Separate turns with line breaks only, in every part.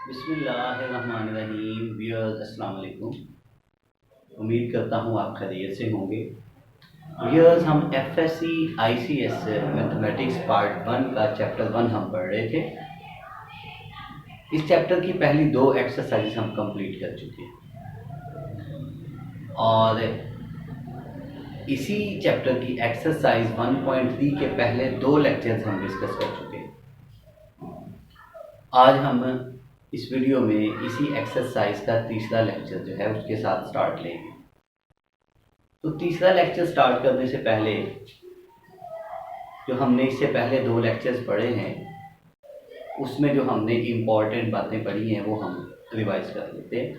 बिस्मिल्लाहिर्रहमानिर्रहीम व्यूअर्स अस्सलाम वालेकुम। उम्मीद करता हूँ आप खैरियत से होंगे। व्यूअर्स, हम एफएससी आईसीएस मैथमेटिक्स पार्ट 1 का चैप्टर 1 हम पढ़ रहे थे। इस चैप्टर की पहली 2 एक्सरसाइज हम कंप्लीट कर चुके हैं और इसी चैप्टर की एक्सरसाइज 1.3 के पहले 2 लेक्चर्स हम डिस्कस कर चुके हैं। आज हम इस वीडियो में इसी एक्सरसाइज का तीसरा लेक्चर जो है उसके साथ स्टार्ट लेंगे। तो तीसरा लेक्चर स्टार्ट करने से पहले जो हमने इससे पहले 2 लेक्चर्स पढ़े हैं उसमें जो हमने इम्पॉर्टेंट बातें पढ़ी हैं वो हम रिवाइज कर लेते हैं।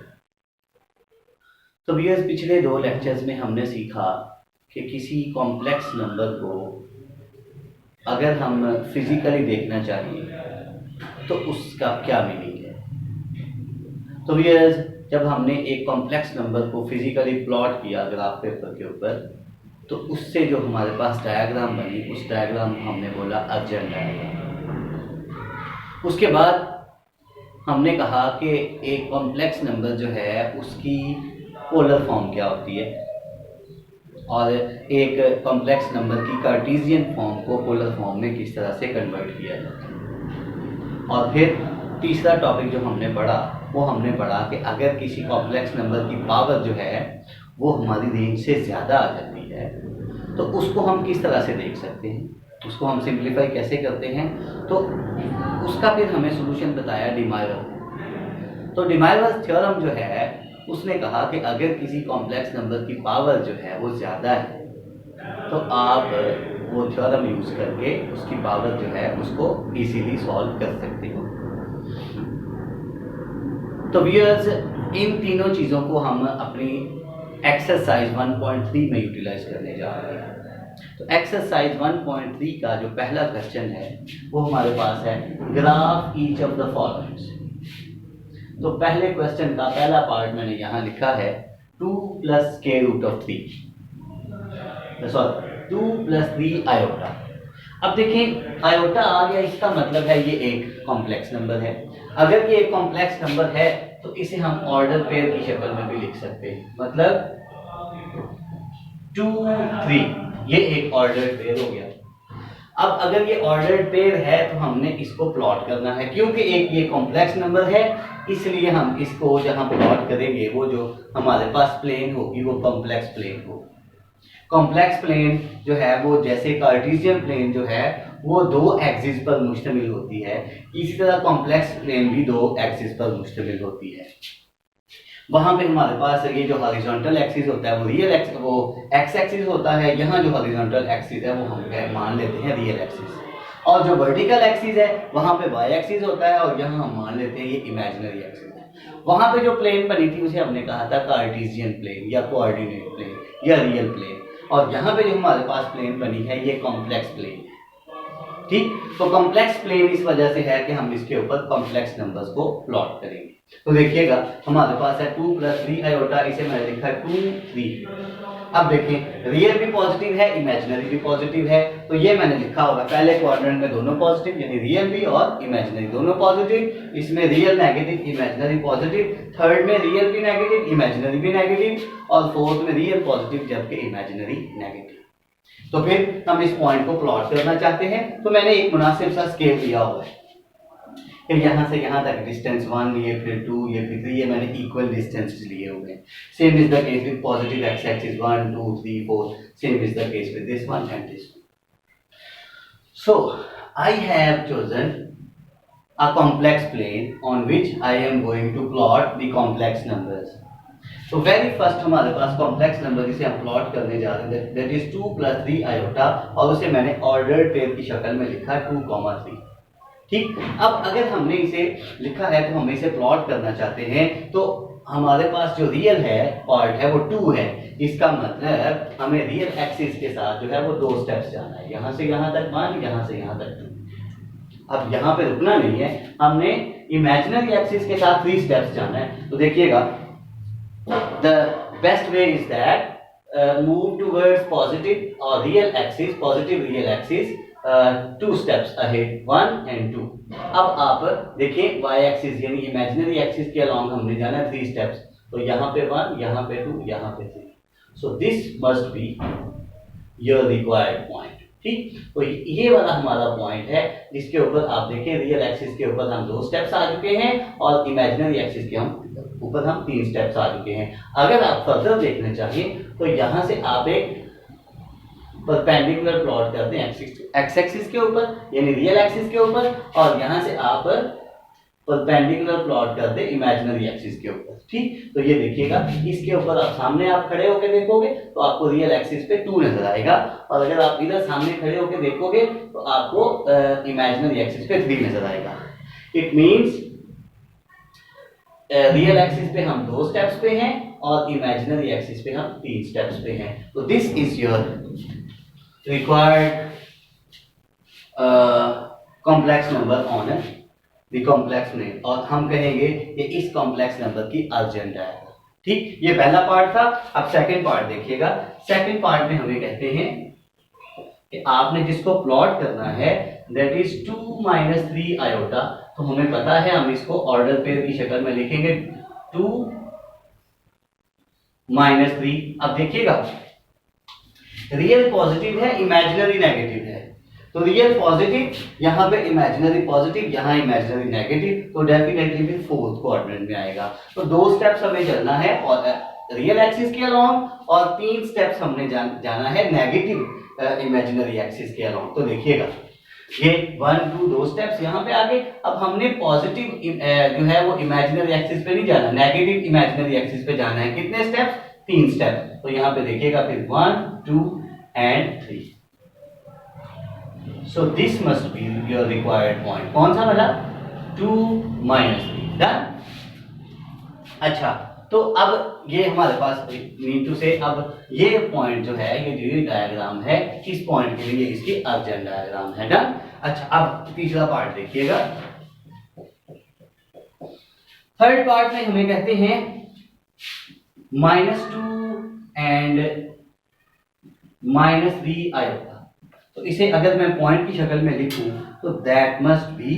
तो व्यूअर्स, पिछले 2 लेक्चर्स में हमने सीखा कि किसी कॉम्प्लेक्स नंबर को अगर हम फिजिकली देखना चाहिए तो उसका क्या मीनिंग है। तो व्यूअर्स, जब हमने एक कॉम्प्लेक्स नंबर को फिजिकली प्लॉट किया ग्राफ पेपर के ऊपर तो उससे जो हमारे पास डायग्राम बनी उस डायग्राम को हमने बोला अर्जेंट डायग्राम। उसके बाद हमने कहा कि एक कॉम्प्लेक्स नंबर जो है उसकी पोलर फॉर्म क्या होती है और एक कॉम्प्लेक्स नंबर की कार्टेशियन फॉर्म को पोलर फॉर्म में किस तरह से कन्वर्ट किया जाता है। और फिर तीसरा टॉपिक जो हमने पढ़ा वो हमने पढ़ा कि अगर किसी कॉम्प्लेक्स नंबर की पावर जो है वो हमारी रेंज से ज़्यादा आ जाती है तो उसको हम किस तरह से देख सकते हैं, उसको हम सिंप्लीफाई कैसे करते हैं। तो उसका फिर हमें सॉल्यूशन बताया डी मायरस। तो डी मायरस थ्योरम जो है उसने कहा कि अगर किसी कॉम्प्लेक्स नंबर की पावर जो है वो ज़्यादा है तो आप वो थ्योरम यूज़ करके उसकी पावर जो है उसको इजीली सॉल्व कर सकते हो। तो व्यूअर्स, इन तीनों चीज़ों को हम अपनी एक्सरसाइज 1.3 में यूटिलाइज करने जा रहे हैं। तो एक्सरसाइज 1.3 का जो पहला क्वेश्चन है वो हमारे पास है graph each of the followings. तो पहले क्वेश्चन का पहला पार्ट मैंने यहाँ लिखा है 2 + (√3) सॉरी 2 + 3 आयोटा। अब देखें, आयोटा आ गया, इसका मतलब है ये एक कॉम्प्लेक्स नंबर है। अगर ये एक कॉम्प्लेक्स नंबर है तो इसे हम ऑर्डर पेयर की शक्ल में भी लिख सकते हैं, मतलब 2 3 ये एक ऑर्डर पेयर हो गया। अब अगर ये ऑर्डर पेयर है तो हमने इसको प्लॉट करना है, क्योंकि एक ये कॉम्प्लेक्स नंबर है इसलिए हम इसको जहां प्लॉट करेंगे वो जो हमारे पास प्लेन होगी वो कॉम्प्लेक्स प्लेन होगी। कॉम्प्लेक्स प्लेन जो है वो जैसे कार्टेशियन प्लेन जो है वो 2 एक्सिस पर मुश्तमिल होती है, इसी तरह कॉम्प्लेक्स प्लेन भी 2 एक्सिस पर मुश्तमिल होती है। वहां पे हमारे पास ये जो हॉरिजॉन्टल एक्सिस होता है वो एक्स एक्सिस होता है, यहाँ जो हॉरिजॉन्टल एक्सिस है वो हम मान लेते हैं रियल एक्सिस, और जो वर्टिकल एक्सिस है वहां पे वाई एक्सिस होता है और यहाँ हम मान लेते हैं ये इमेजिनरी एक्सिस है। वहां पे जो प्लेन बनी थी उसे हमने कहा था कार्टेशियन प्लेन या कोऑर्डिनेट प्लेन या रियल प्लेन, और यहाँ पे जो हमारे पास प्लेन बनी है ये कॉम्प्लेक्स प्लेन है। ठीक, तो कॉम्प्लेक्स प्लेन इस वजह से है कि हम इसके ऊपर कॉम्प्लेक्स नंबर्स को प्लॉट करेंगे। तो देखिएगा हमारे पास है 2 + 3 आयोटा, इसे मैंने लिखा है 2 3। अब देखें, रियल भी पॉजिटिव है इमेजिनरी भी पॉजिटिव है, तो ये मैंने लिखा होगा पहले क्वाड्रेंट में दोनों पॉजिटिव, यानी रियल भी और इमेजिनरी दोनों पॉजिटिव, इसमें real negative imaginary positive, third में रियल भी नेगेटिव इमेजिनरी भी नेगेटिव, और फोर्थ में रियल पॉजिटिव जबकि इमेजिनरी नेगेटिव। तो फिर हम इस पॉइंट को प्लॉट करना चाहते हैं, तो मैंने एक मुनासिब सा स्केल लिया हुआ है कि यहाँ से यहाँ तक डिस्टेंस 1, ये फिर 2, ये फिर 3, ये मैंने इक्वल डिस्टेंस लिए हुए हैं। Same is the case with positive x axis 1 2 3 4, same is the case with this one and this. So I have chosen a complex plane on which I am going to plot the complex numbers. तो very first हमारे पास complex number जिसे हम plot करने जा रहे हैं that is 2 + 3 iota, और उसे मैंने ऑर्डर्ड पेयर की शक्ल में लिखा 2, 3। ठीक, अब अगर हमने इसे लिखा है तो हम इसे प्लॉट करना चाहते हैं, तो हमारे पास जो रियल है पार्ट है वो 2 है, इसका मतलब हमें रियल एक्सिस के साथ जो है वो 2 स्टेप्स जाना है, यहाँ से यहाँ तक 1, यहाँ से यहाँ तक 2। अब यहाँ पे रुकना नहीं है, हमने इमेजिनरी एक्सिस के साथ 3 स्टेप्स जाना है। तो देखिएगा, the best way is that move towards positive और real axis, positive real axis 2 steps ahead 1 and 2। अब आप देखिए y एक्सिस यानी इमेजिनरी एक्सिस के अलोंग हमने जाना 3 स्टेप्स, तो यहाँ पे 1, यहाँ पे 2, यहाँ पे 3। So this must be your required point. ठीक, तो ये वाला हमारा पॉइंट है जिसके ऊपर आप देखिए रियल एक्सिस के ऊपर हम 2 स्टेप्स आ चुके हैं और इमेजिनरी एक्सिस के ऊपर हम 3 स्टेप्स आ चुके हैं। अगर आप फर्दर देखना चाहिए तो यहाँ से आप एक परपेंडिकुलर प्लॉट करते हैं एक्स एक्सिस के ऊपर यानी रियल एक्सिस के ऊपर, और यहाँ से आप परपेंडिकुलर प्लॉट करते हैं इमेजिनरी एक्सिस के ऊपर। ठीक, तो ये देखिएगा इसके ऊपर आप सामने आप खड़े होकर देखोगे तो आपको रियल एक्सिस पे 2 नजर आएगा, और अगर आप इधर सामने खड़े होकर देखोगे तो आपको इमेजिनरी एक्सिस पे 3 नजर आएगा। इट मींस रियल एक्सिस पे हम 2 स्टेप्स पे हैं और इमेजिनरी एक्सिस पे हम 3 स्टेप्स पे हैं। तो this is your required complex number on the complex number, और हम कहेंगे कि इस कॉम्प्लेक्स नंबर की अर्जेंट है। ठीक, ये पहला पार्ट था। अब सेकंड पार्ट देखिएगा। सेकंड पार्ट में हमें कहते हैं कि आपने जिसको प्लॉट करना है दैट इज 2 - 3 आयोटा। तो हमें पता है हम इसको ऑर्डर पेयर की शक्ल में लिखेंगे 2 - 3। अब देखिएगा रियल पॉजिटिव है, इमेजिनरी नेगेटिव है, तो रियल पॉजिटिव यहाँ पे इमेजिनरी पॉजिटिव, यहाँ इमेजिनरी नेगेटिव, तो डेफिनेटली भी फोर्थ क्वाड्रेंट में आएगा। तो 2 स्टेप्स हमें चलना है और रियल एक्सिस के अलोंग, और 3 स्टेप्स हमने जाना है नेगेटिव इमेजिनरी एक्सिस के अलोंग। तो देखिएगा ये 1 2 2 स्टेप्स यहाँ पे आगे। अब हमने पॉजिटिव जो है वो इमेजिनरी एक्सिस पे नहीं जाना, नेगेटिव इमेजिनरी एक्सिस पे जाना है। कितने स्टेप्स? 3 स्टेप्स। तो यहाँ पे देखिएगा फिर 1 2 and 3। So this must be your required point। कौन सा वाला? 2 - 3। डन। अच्छा, तो अब ये हमारे पास नीड टू से, अब ये पॉइंट जो है ये जो डायग्राम है इस पॉइंट के लिए इसकी अर्जेंट डायग्राम है। डन। अच्छा, अब तीसरा पार्ट देखिएगा। थर्ड पार्ट में हमें कहते हैं -2 and -3 आयोटा। तो इसे अगर मैं पॉइंट की शक्ल में लिखूं तो दैट मस्ट बी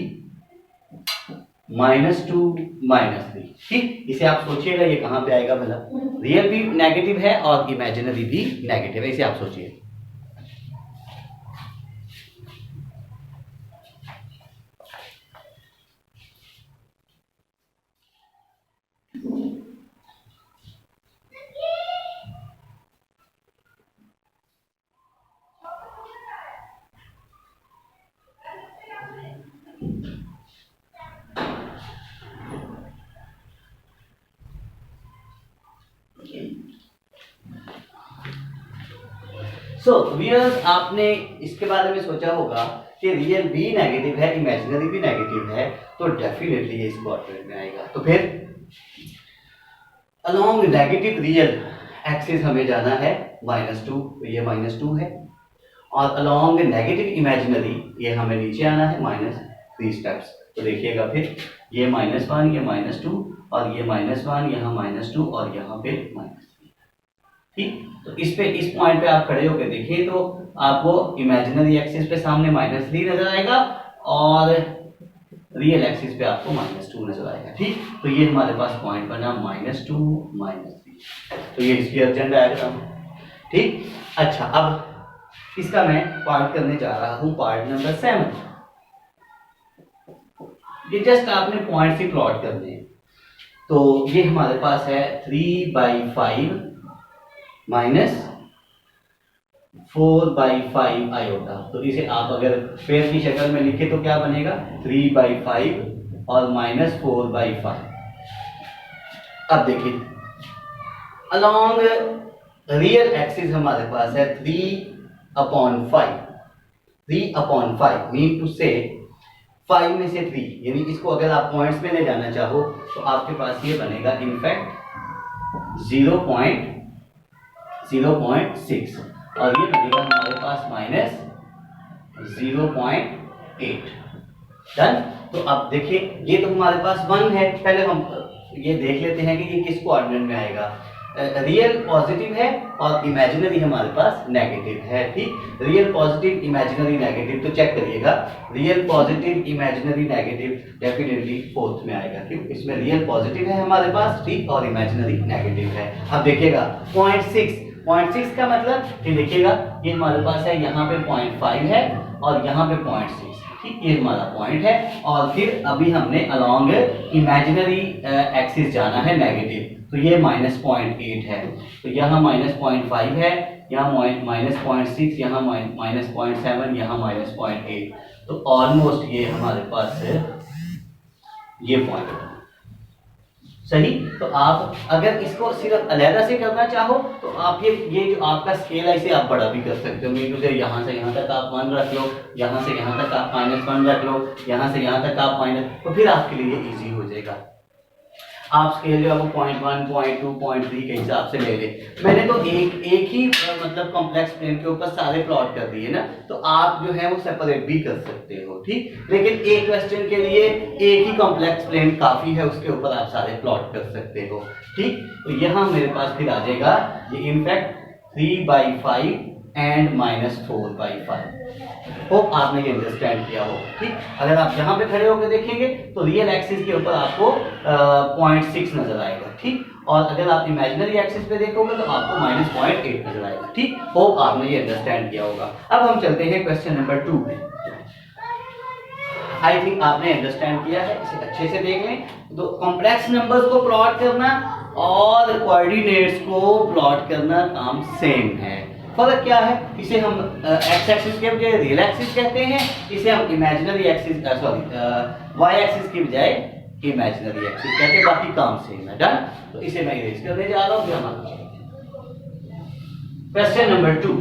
-2 - 3। ठीक, इसे आप सोचिएगा ये कहां पे आएगा भला? रियल भी नेगेटिव है और इमेजिनरी भी नेगेटिव है, इसे आप सोचिए। सो व्यूअर्स, आपने इसके बारे में सोचा होगा कि रियल भी नेगेटिव है, इमेजिनरी भी नेगेटिव है, तो डेफिनेटली ये इस क्वाड्रेंट में आएगा। तो फिर अलोंग नेगेटिव रियल एक्सिस हमें जाना है -2, तो ये -2 है, और अलोंग नेगेटिव इमेजिनरी ये हमें नीचे आना है -3 स्टेप्स। तो देखिएगा फिर ये -1, ये -2, और ये -1, यहाँ -2, और यहाँ पे -3। ठीक, तो इस पॉइंट पे आप खड़े होकर देखिए तो आपको इमेजिनरी एक्सिस पे सामने -3 नजर आएगा और रियल एक्सिस पे आपको -2 नजर आएगा। ठीक, तो ये हमारे पास पॉइंट बना -2 - 3। तो ये इसकी अर्जेंट डायग्राम। ठीक, अच्छा, अब इसका मैं पार्ट करने जा रहा हूं, पार्ट नंबर 7। ये जस्ट आपने पॉइंट ही प्लॉट करने हैं। तो ये हमारे पास है 3/5 -4/5 आयोटा। तो इसे आप अगर पेयर की शक्ल में लिखे तो क्या बनेगा? 3/5 और -4/5। अब देखिए अलोंग रियल एक्सिस हमारे पास है 3/5। 3/5 मीन टू से 5 में से 3, यानी इसको अगर आप पॉइंट्स में ले जाना चाहो तो आपके पास ये बनेगा इनफैक्ट 0.6, और ये बनेगा हमारे पास -0.8। डन। तो अब देखिए ये तो हमारे पास 1 है। पहले हम ये देख लेते हैं कि ये किस क्वाड्रेंट में आएगा। रियल पॉजिटिव है और इमेजिनरी हमारे पास नेगेटिव है। ठीक, रियल पॉजिटिव इमेजिनरी नेगेटिव, तो चेक करिएगा real positive imaginary negative definitely fourth में आएगा, क्यों, इसमें रियल पॉजिटिव है हमारे पास, ठीक, और इमेजिनरी नेगेटिव है। अब देखिएगा 0.6 का मतलब कि देखिएगा ये हमारे पास है, यहाँ पे 0.5 है और यहाँ पे 0.6, ठीक, ये हमारा पॉइंट है। और फिर अभी हमने अलोंग इमेजिनरी एक्सिस जाना है नेगेटिव, तो ये -0.8 है, तो यहाँ -0.5 है, यहाँ -0.6, यहाँ -0.7, यहाँ -0.8, तो ऑलमोस्ट ये हमारे पास ये पॉइंट सही। तो आप अगर इसको सिर्फ अलग से करना चाहो तो आप ये जो आपका स्केल है इसे आप बड़ा भी कर सकते हो। मीन टू से यहाँ से यहाँ तक आप 1 रख लो, यहाँ से यहाँ तक आप -1 रख लो, यहाँ से यहाँ तक आप माइनस, तो फिर आपके लिए इजी हो जाएगा। आप स्केल जो है वो 0.1, 0.2, 0.3 के हिसाब से ले ले। मैंने तो एक ही मतलब कॉम्प्लेक्स प्लेन के ऊपर सारे प्लॉट कर दिए ना, तो आप जो है वो सेपरेट भी कर सकते हो, ठीक। लेकिन एक क्वेश्चन के लिए एक ही कॉम्प्लेक्स प्लेन काफी है, उसके ऊपर आप सारे प्लॉट कर सकते हो, ठीक। तो यहाँ मेरे पास फिर आ जाएगा ये इनफैक्ट 3/5 एंड -4/5। होप आपने ये अंडरस्टैंड किया हो, ठीक। अगर आप यहाँ पे खड़े होकर देखेंगे तो रियल एक्सिस के ऊपर आपको 0.6 नजर आएगा, ठीक। और अगर आप इमेजिनरी एक्सिस पे देखोगे तो आपको -0.8 नजर आएगा, ठीक। होप आपने ये अंडरस्टैंड किया होगा। अब हम चलते हैं क्वेश्चन नंबर 2 पे। आई थिंक आपने अंडरस्टैंड किया है, इसे अच्छे से देख लें। तो कॉम्प्लेक्स नंबर्स को प्लॉट करना और कोऑर्डिनेट्स को प्लॉट करना काम सेम है। फर्क क्या है, इसे हम एक्स एक्सिस के बजाय रियल एक्सिस कहते हैं, इसे हम इमेजिनरी एक्सिस वाई एक्सिस के बजाय इमेजिनरी एक्सिस कहते हैं, बाकी काम सेम है। डन, तो इसे मैं इरेज करने जा रहा हूं। Question number 2।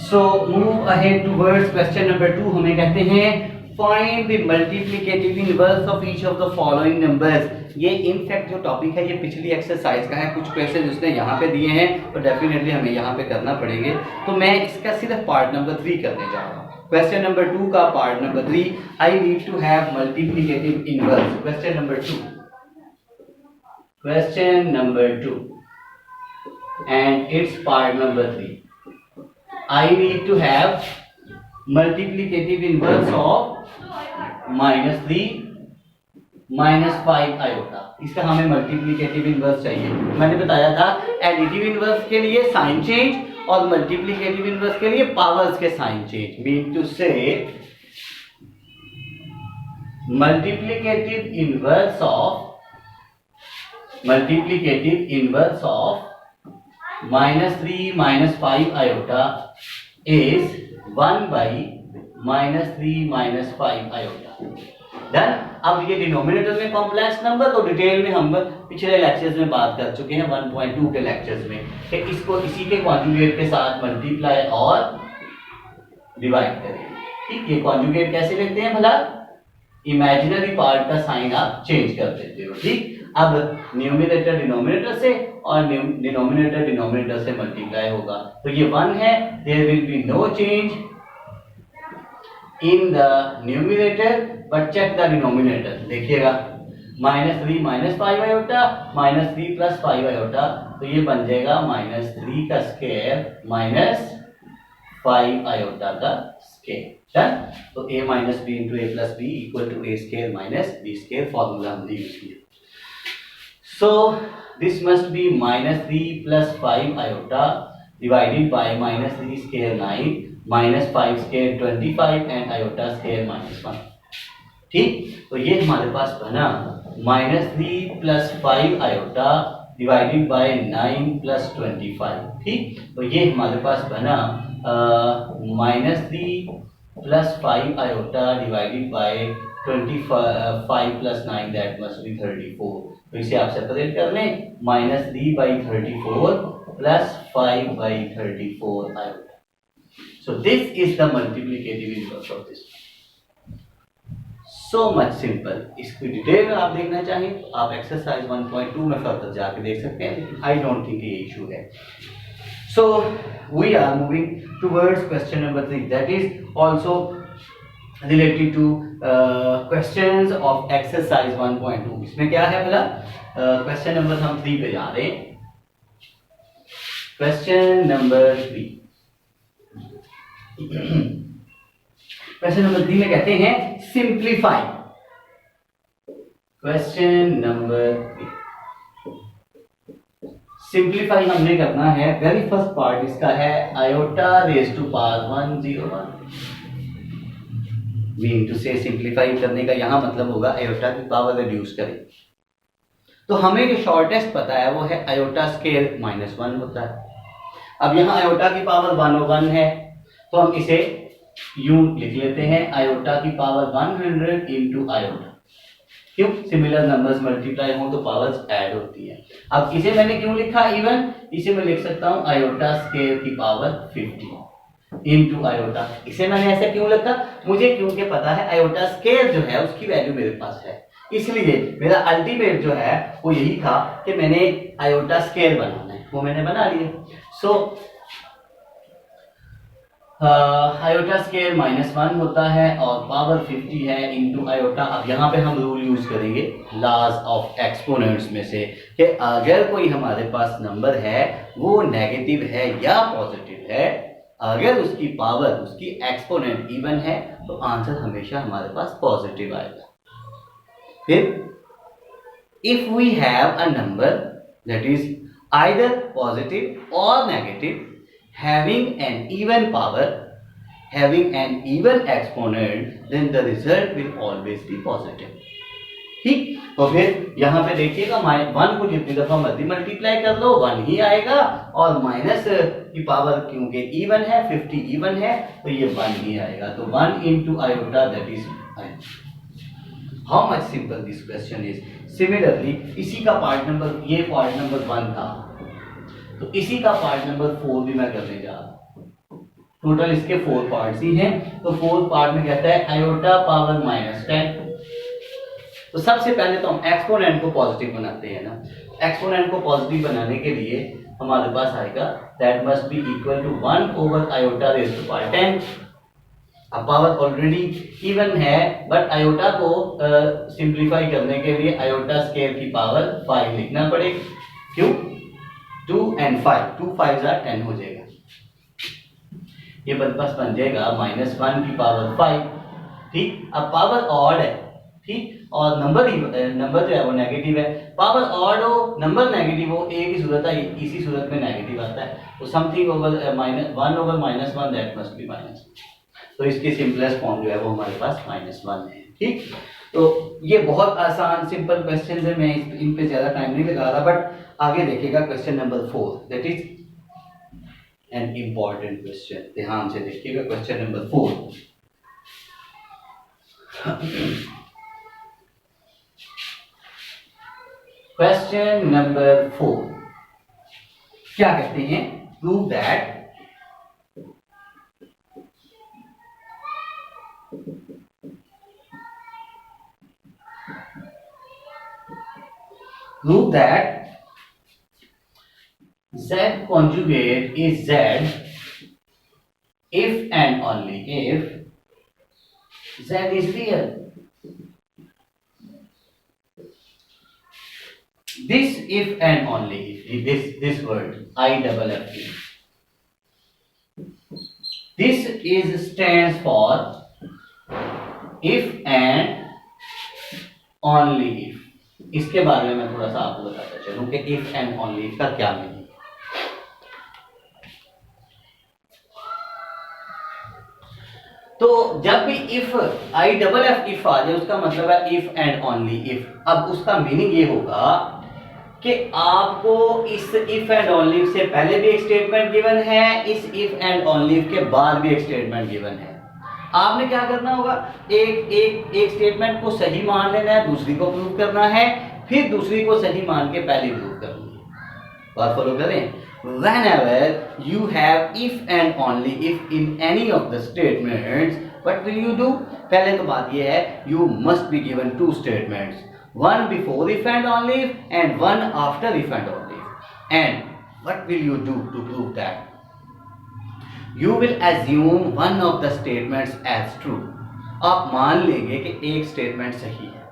So move ahead towards question number 2। हमें कहते हैं find the multiplicative inverse of each of the following numbers। ये इनफैक्ट जो टॉपिक है ये पिछली एक्सरसाइज का है, कुछ क्वेश्चन उसने यहाँ पे दिए हैं तो डेफिनेटली हमें यहाँ पे करना पड़ेंगे। तो मैं इसका सिर्फ पार्ट नंबर 3 करने जा रहा हूँ। क्वेश्चन नंबर 2 का part number 3, I need to have multiplicative inverse. Question number 2 and its part number 3, I need to have multiplicative inverse of -3 -5 iota। इसका हमें मल्टीप्लिकेटिव इनवर्स चाहिए। मैंने बताया था एडिटिव इनवर्स के लिए साइन चेंज और मल्टीप्लिकेटिव इनवर्स के लिए पावर्स के साइन चेंज। मीन टू से multiplicative inverse of -3 -5 iota is 1/-3 -5 iota। Done. अब ये डिनोमिनेटर में कॉम्प्लेक्स नंबर तो डिटेल में हम पिछले लेक्चर्स में बात कर चुके हैं 1.2 के लेक्चर्स में कि इसको इसी के कॉन्जुगेट के साथ मल्टीप्लाई और डिवाइड करें, ठीक। ये कॉन्जुगेट कैसे लेते हैं भला, इमेजिनरी पार्ट का साइन आप चेंज कर देते हो, ठीक। अब न्यूमरेटर डिनोमिनेटर से और डिनोमिनेटर डिनोमिनेटर से मल्टीप्लाई होगा, तो ये 1 है, there will be no change in the numerator but check the denominator. देखिएगा -3 -5 आयोटा -3 + 5 आयोटा, तो ये बन जाएगा -3 का स्क्वायर -5 आयोटा का स्क्वायर। डन। तो a - b * a + b = a² - b² formula हमने यूज किया। So this must be -3 + 5 iota divided by -3² 9 -5² 25 and iota square -1, ठीक। तो ये हमारे पास बना -3 + 5 iota डिवाइडेड बाय 9 + 25, ठीक। तो ये हमारे पास बना -3 + 5 iota divided by 25 + 9 that must B 34। तो इसे आप सेपरेट कर लें, -3/34 + 5/34 iota। So this is the multiplicative inverse of this। So much simple। इसकी डिटेल आप देखना चाहिए तो आप एक्सरसाइज 1.2 में फर्दर जाके देख सकते हैं, लेकिन आई डोंट थिंक ये इशू है। So we are moving towards question number 3, that is also related to questions of exercise 1.2. इसमें क्या है बोला, क्वेश्चन नंबर हम 3 पे जा रहे हैं. क्वेश्चन नंबर 3 क्वेश्चन नंबर 3 में कहते हैं सिंप्लीफाई. क्वेश्चन नंबर 3 सिंप्लीफाई हमने करना है. वेरी फर्स्ट पार्ट इसका है iota raise to power 101. Mean to से सिंप्लीफाई करने का यहां मतलब होगा आयोटा की पावर रिड्यूस करें. तो हमें जो शॉर्टेस्ट पता है वो है आयोटा स्केयर -1 होता है. अब यहाँ आयोटा की पावर 101 है तो हम इसे यूं लिख लेते हैं, आयोटा की पावर 100 इंटू आयोटा. क्यों? सिमिलर नंबर्स मल्टीप्लाई हो तो पावर्स ऐड होती है. अब इसे मैंने क्यों लिखा इवन, इसे मैं लिख सकता हूं आयोटा स्केयर की पावर 50 इंटू आयोटा. इसे मैंने ऐसे क्यों लिखा, मुझे क्योंकि पता है आयोटा स्केयर जो है उसकी वैल्यू मेरे पास है, इसलिए मेरा अल्टीमेट जो है वो यही था कि मैंने आयोटा स्केयर बनाना है, वो मैंने बना लिया. सो आयोटा स्केयर -1 होता है और पावर 50 है इंटू आयोटा. अब यहाँ पे हम रूल यूज करेंगे लॉज ऑफ एक्सपोनेंट्स में से कि अगर कोई हमारे पास नंबर है वो नेगेटिव है या पॉजिटिव है, अगर उसकी पावर उसकी एक्सपोनेंट इवन है तो आंसर हमेशा हमारे पास पॉजिटिव आएगा. फिर if we have a number that is either positive और negative having an even power, having an even exponent, then the result will always be positive. ठीक. तो फिर यहाँ पे देखिएगा 1 को जितनी दफा मर्जी मल्टीप्लाई कर लो 1 ही आएगा, और माइनस की पावर क्योंकि इवन है 50 इवन है तो ये 1 ही आएगा. तो 1 into iota that is how much simple this question is. Similarly इसी का पार्ट नंबर, ये पार्ट नंबर 1 था, तो इसी का पार्ट नंबर 4 भी मैं करने जा रहा हूं. टोटल इसके 4 पार्ट्स ही हैं. तो 4 पार्ट में कहता है आयोटा पावर -10. तो सबसे पहले तो हम एक्सपोनेंट को पॉजिटिव बनाते हैं ना. एक्सपोनेंट को पॉजिटिव बनाने के लिए हमारे पास आएगा that must be equal to 1 over iota raise to power 10. अब पावर ऑलरेडी इवन है बट आयोटा को सिंप्लीफाई करने के लिए आयोटा स्केयर की पावर 5 लिखना पड़ेगा. क्यों? 2 and 5, 2 5s are 10 हो जाएगा. ये बस बन जाएगा -1 की पावर 5. ठीक. अब पावर ऑड है, ठीक, और नंबर जो है वो नेगेटिव है. पावर ऑड हो नंबर नेगेटिव हो एक ही सूरत है, इसी सूरत में नेगेटिव आता है. तो something over -1 over -1 that must B minus. तो इसकी सिंपलेस्ट फॉर्म जो है वो हमारे पास -1 है. ठीक. तो ये बहुत आसान सिंपल क्वेश्चन है, मैं इन पे ज्यादा टाइम नहीं लगा रहा. बट आगे देखिएगा question number 4 that is an important question. ध्यान से देखिएगा क्वेश्चन नंबर 4. क्वेश्चन नंबर 4 क्या कहते हैं, prove that Z conjugate is Z if and only if Z is real. This if and only if, this word IFF, this is stands for if and only if. इसके बारे में मैं थोड़ा सा आपको बताता चलूं कि इफ एंड ओनली का क्या मीनिंग. तो जब भी इफ IFF इफ आ जाए उसका मतलब है इफ एंड ओनली इफ. अब उसका मीनिंग ये होगा कि आपको इस इफ एंड ओनली से पहले भी एक स्टेटमेंट गिवन है, इस इफ एंड ओनली के बाद भी एक स्टेटमेंट गिवन है. आपने क्या करना होगा, एक स्टेटमेंट को सही मान लेना है, दूसरी को प्रूव करना है, फिर दूसरी को सही मान के पहली प्रूव करनी है. बात फॉलो करें. Whenever you have if and only if in any of the statements, what will you do? पहले तो बात ये है, you must be given 2 statements, one before if and only if and one after if and only if. And what will you do to prove that? You will assume one of the statements as true. आप मान लेंगे कि एक statement सही है,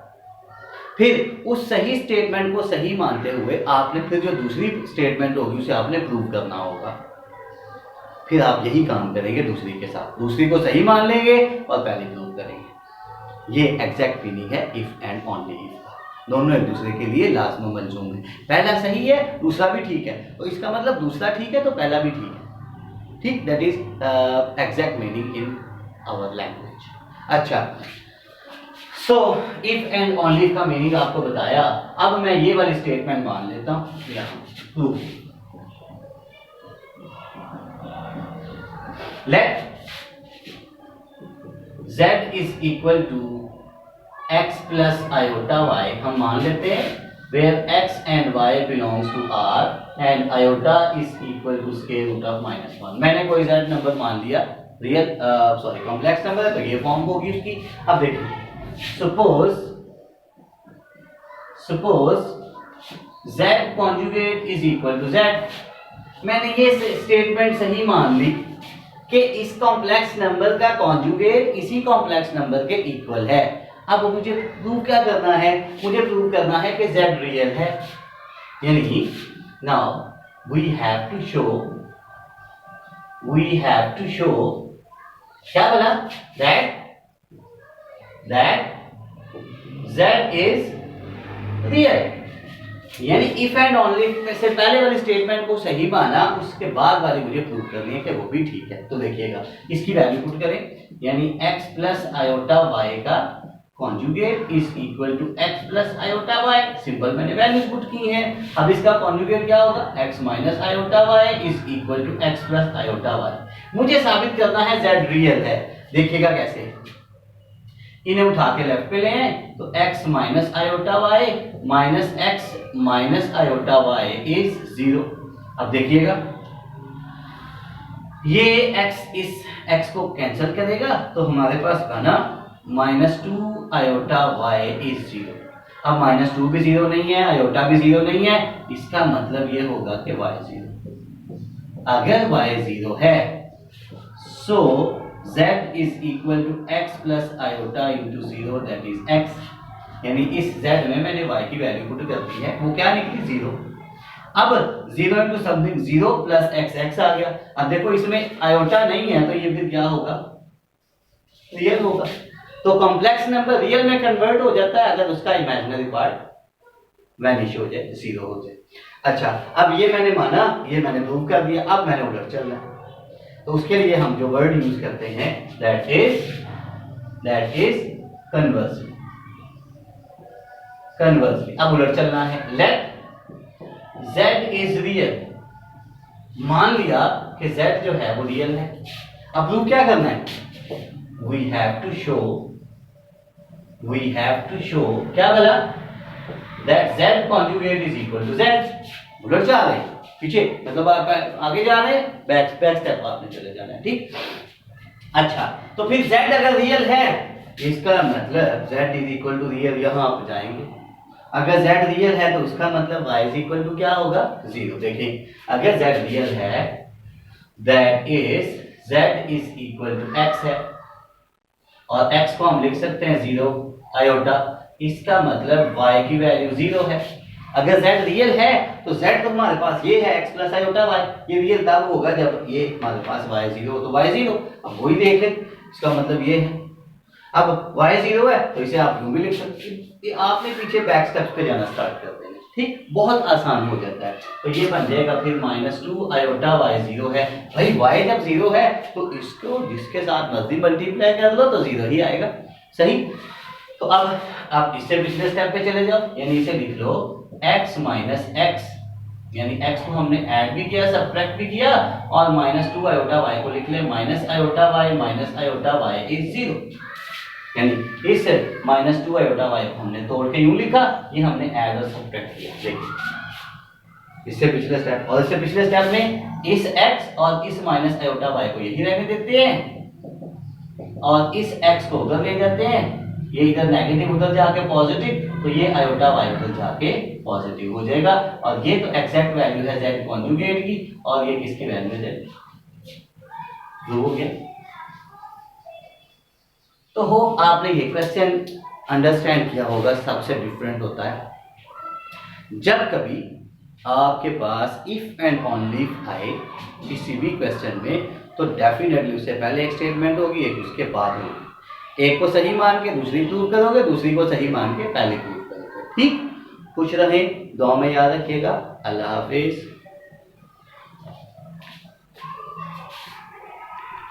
फिर उस सही स्टेटमेंट को सही मानते हुए आपने फिर जो दूसरी स्टेटमेंट होगी उसे आपने प्रूव करना होगा। फिर आप यही काम करेंगे दूसरी के साथ, दूसरी को सही मान लेंगे और पहले प्रूव करेंगे। ये एग्जैक्ट मीनिंग है इफ एंड ओनली इफ का। दोनों एक दूसरे के लिए लाज़िम मलज़ूम है। पहला सही है, दूसरा भी ठीक है, तो इसका मतलब दूसरा ठीक है तो पहला भी ठीक है। ठीक, that is exact meaning in our language. अच्छा, सो इफ एंड ओनली का मीनिंग आपको बताया। अब मैं ये वाली स्टेटमेंट मान लेता हूं यहाँ, proof. Let z is equal to x plus iota y। हम मान लेते हैं where x and y belongs to R and iota is equal to square root of -1। मैंने कोई z नंबर मान लिया, रियल कॉम्प्लेक्स नंबर है, तो ये फॉर्म होगी उसकी। अब देखिए, suppose z conjugate is equal to z। मैंने ये स्टेटमेंट सही मान ली कि इस कॉम्प्लेक्स नंबर का कॉन्जुगेट इसी कॉम्प्लेक्स नंबर के इक्वल है। अब मुझे प्रूव क्या करना है? मुझे प्रूव करना है कि z रियल है, यानी now we have to show क्या बोला? That z is real. यानी इफ एंड ओनली में से पहले वाली स्टेटमेंट को सही माना, उसके बाद वाली मुझे प्रूव करनी है कि वो भी ठीक है। तो देखिएगा, इसकी वैल्यू पुट करें, यानी x प्लस आयोटा y का conjugate is equal to x plus iota y। Simple मैंने वैल्यूज पुट की हैं। अब इसका कॉन्जुगेट क्या होगा? x minus iota y is equal to x plus iota y। मुझे साबित करना है z रियल है। देखिएगा कैसे, इन्हें उठा के लेफ्ट पे ले आए तो x minus iota y minus x minus iota y is 0। अब देखिएगा, ये x इस x को कैंसिल करेगा तो हमारे पास बना -2 आयोटा y इज 0। अब -2 भी 0 नहीं है, आयोटा भी 0 नहीं है, इसका मतलब ये होगा कि y 0। अगर y 0 है so z is equal to x plus iota into 0 that is x। यानी इस z में मैंने y की वैल्यू पुट कर दी है, वो क्या निकली? 0। अब 0 इंटू समथिंग 0 प्लस x आ गया। अब देखो इसमें आयोटा नहीं है तो ये फिर क्या होगा? रियल होगा। तो कॉम्प्लेक्स नंबर रियल में कन्वर्ट हो जाता है अगर उसका इमेजिनरी पार्ट वैनिश हो जाए, 0 हो जाए। अच्छा, अब ये मैंने माना, ये मैंने प्रूव कर दिया। अब मैंने उलट चलना है, तो उसके लिए हम जो वर्ड यूज करते हैं दैट इज कन्वर्सली। अब उलट चलना है, लेट z इज रियल। मान लिया कि z जो है वो रियल है। अब प्रूव क्या करना है? वी हैव टू शो क्या बोला? That z conjugate is equal to z। उलट जा रहे हैं पीछे, मतलब आप आगे जा रहे हैं, बैक स्टेप आपने चले जाना है। ठीक, अच्छा, तो फिर z अगर रियल है इसका मतलब z is equal to real, यहां आप जाएंगे। अगर z रियल है तो उसका मतलब y इज इक्वल टू क्या होगा? 0। देखिए, अगर z रियल है that is z is equal to x है, और x को हम लिख सकते हैं 0 आयोटा, इसका मतलब y की वैल्यू 0 है। अगर z रियल है तो z तो हमारे पास ये है x प्लस आयोटा y। ये रियल तब होगा जब ये हमारे पास y 0 तो y 0। अब वही देख लें, इसका मतलब ये है। अब y 0 है तो इसे आप यूं भी लिख सकते हैं। ये आपने पीछे बैक स्टेप्स पे जाना स्टार्ट कर देना। ठीक, बहुत आसान हो जाता है। तो ये बन जाएगा फिर -2 आयोटा y 0 है। भाई y जब 0 है तो इसको जिसके साथ मर्जी मल्टीप्लाई कर दो तो 0 ही आएगा। सही, तो अब आप इससे पिछले स्टेप पे चले जाओ, यानी इसे लिख लो x माइनस x, यानी x को हमने ऐड भी किया, सब्ट्रैक्ट भी किया, और -2 आयोटा y को लिख ले minus iota y minus iota y is 0। यानी इस -2 आयोटा y को हमने तोड़ के यूं लिखा, ये हमने ऐड और सब्ट्रैक्ट किया। देखिए, इससे पिछले स्टेप और इससे पिछले स्टेप में इस x और इस माइनस आयोटा y को यही रहने देते हैं और इस x को उधर ले जाते हैं, ये इधर नेगेटिव उधर जाके पॉजिटिव, तो ये आयोटा वाई उधर जाके पॉजिटिव हो जाएगा। और ये तो एक्सैक्ट वैल्यू है जेड कॉन्जुगेट की, और ये किसकी वैल्यू है जेड, जो हो गया। तो होप आपने ये क्वेश्चन अंडरस्टैंड किया होगा। सबसे डिफरेंट होता है जब कभी आपके पास इफ एंड ओनली इफ आए किसी भी क्वेश्चन में, तो डेफिनेटली उससे पहले एक स्टेटमेंट होगी, एक उसके बाद होगी। एक को सही मान के दूसरी प्रूव करोगे, दूसरी को सही मान के पहले प्रूव करोगे। ठीक, खुश रहें, दुआ में याद रखिएगा। अल्लाह हाफिज।